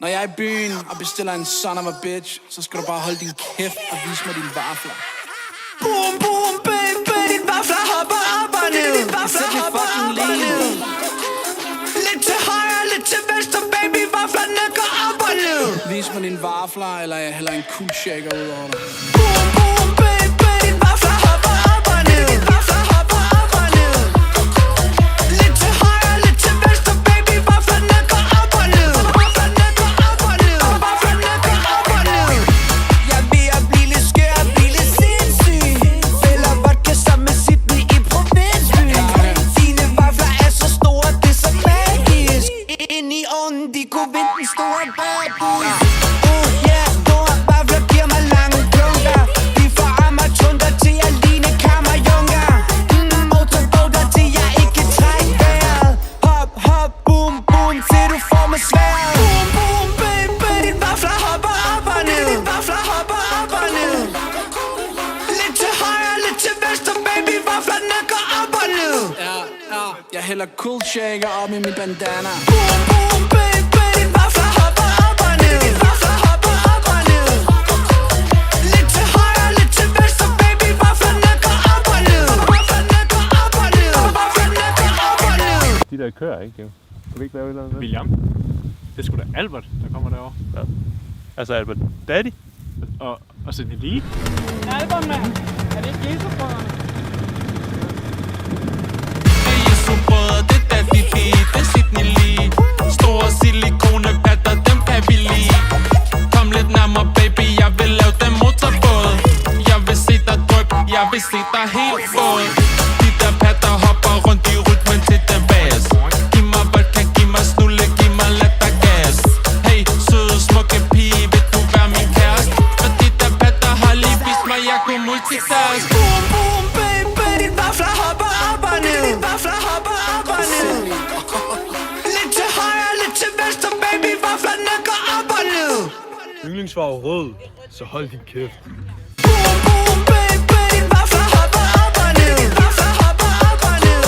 Når jeg er i byen og bestiller en son of a bitch, så skal du bare holde din kæft og vise mig dine vafler. Boom, boom, baby, dine vafler hopper op og ned. Vafler hopper op og ned. Lidt til højre, lidt til venstre, baby, vaflerne går op og ned. Vis mig dine vafler, eller jeg hælder en cool shaker ud over dig. Boom, boom, baby, dine vafler hopper op og ned. Vafler hopper op og ned. Lidt til højre, lidt til venstre, baby, vaflerne går op og ned. Vaflerne går op og ned. Vaflerne går op og ned. Jeg er ved at blive lidt skør, blive lidt sindssyg. Fælder vodka som med Sydney i provinsbyen. Dine vafler er så store, det er så magisk. Ind i ovnen, de kunne vinde den store babus. Yeah, store vafler giver mig lange klunker. De forarmer tunder til at ligne kammerjunger. Motorbåter til jeg ikke kan trække vejret. Hop, hop, boom, boom, til du får mig sværet. Boom, boom, baby, din vafler hopper op og ned. Din vafler hopper op og ned. Lidt til højre, lidt til venstre, baby, vaflerne går op og ned. Ja, jeg hælder cool shaker op i min bandana. Boom, boom, baby, din vafler hopper op og ned. Din vafler hopper op og ned. Lidt til højre, lidt til venstre, baby, vaflerne går op og ned. Vaflerne går op og ned. Vaflerne går op og ned. De der kører, ikke? Kan vi ikke lave et eller andet? William. Det er sgu da Albert, der kommer derovre. Ja. Altså Albert Daddy? Og Sidney Lee. Albert, mand. Er det ikke Jesu-brødrene? Det er Jesu-brødre, det er Daddy D, det er Sidney Lee. Store silikonepatter, dem kan vi lide. Kom lidt nærmere, baby, jeg vil lave den motorbåd. Jeg vil se dig dryppe, jeg vil se dig helt våd. De der patter hopper rundt i rytmen til den bas. Giv mig vodka, giv mig snulle, giv mig lattergas. Hey, søde, smukke pige, vil du være min kæreste? For de der patter har lige vist mig, jeg kunne multitask. Boom, boom, baby, din vafler hopper op og ned. Din vafler hopper op og ned. Lidt til højre, lidt til venstre, baby, vaflerne går op og ned. Yndlingsfarve rød, så hold din kæft. Boom, boom, baby, din vafler hopper op og ned. Din vafler hopper op og ned.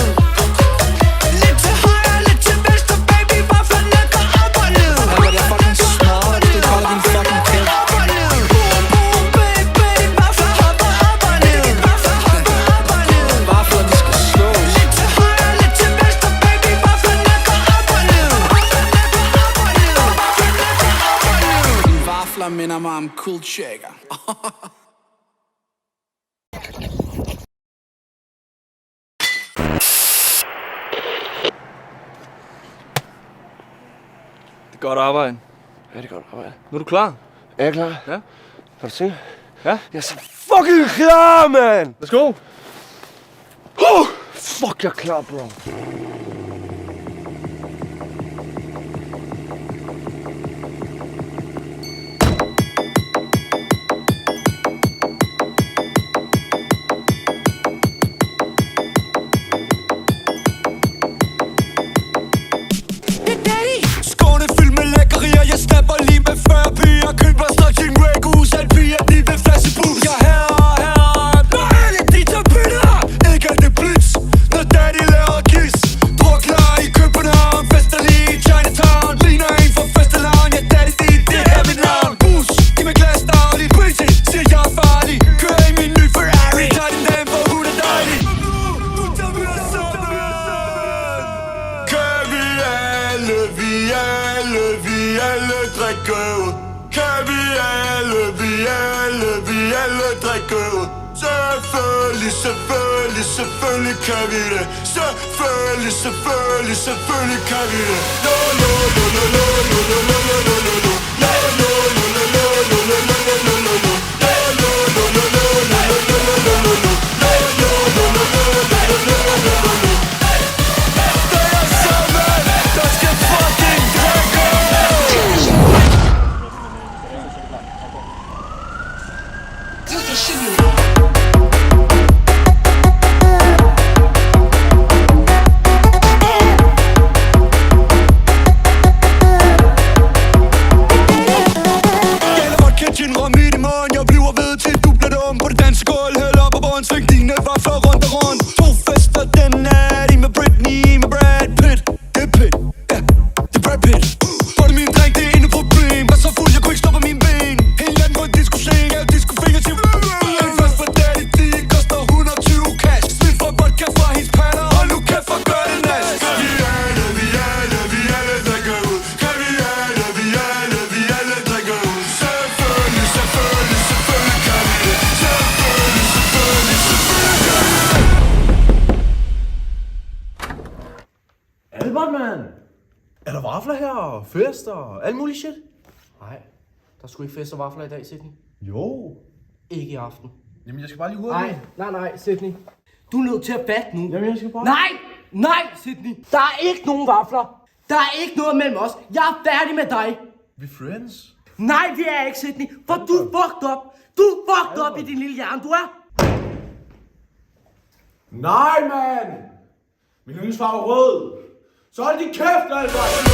Lidt til højre, lidt til venstre, baby, vaflerne går op og ned. Albert, jeg fucking smadrer, det kolder din fucking kæft. Op og ned. Boom, boom, baby, din vafler hopper op og ned. Din vafler hopper op og ned. Vafler, de skal slås. Lidt til højre, lidt til venstre, baby, vaflerne går op og ned. Vaflerne går op og ned. Vaflerne går op og ned. Dine vafler minder mig om cool shaker. Det er godt arbejde. Ja, det er godt arbejde. Nu er du klar? Er jeg klar? Ja. Kan du se? Ja. Jeg er så fucking klar, man! Let's go! Fuck, jeg er klar, bro. Skåne fyldt med lækkerier, jeg snapper lige med 40 piger. Køber straks en Ragus, alt piger, de vil flassebus. Jeg er herre, når alle de tager billeder. Ikke er det blitz, når daddy laver kiss. Druk klar i København, fester lige i Chinatown. Ligner en fra Festelavn, ja daddy det er mit navn. Bus, giv mig glas dagligt, crazy, siger jeg er farlig. Kører i min ny Ferrari, tager din dame for hun er dejlig. Nu tager vi os sammen. Kan vi alle drikke ud? Kan vi alle drikke ud? Selvfølgelig kan vi det. Selvfølgelig kan vi det. No, no, no, no, no, no, no, no, no, no, no, no. No, no, no, no, no, no, no, no, no, no, no, no. No, no, no, no, no, no, no, no, no, no, no, no. No, no, no, no, no, no, no, no, no, no. Det er sammen, der skal fucking drikke. Albert, mand! Er der vafler her? Fester? Alt muligt shit? Nej, der skulle ikke fest og vafler i dag, Sydney. Jo. Ikke i aften. Jamen, jeg skal bare lige hurtigt. Nej, Sydney. Du er nødt til at fatte nu. Jamen, jeg skal bare... Nej, Sydney. Der er ikke nogen vafler. Der er ikke noget mellem os. Jeg er færdig med dig. Vi er friends. Nej, vi er ikke, Sydney. For du er fucked up. Du er fucked up i din lille hjerne, du er. Nej, mand! Min yndlingsfarve er rød. Så hold din kæft, Albert!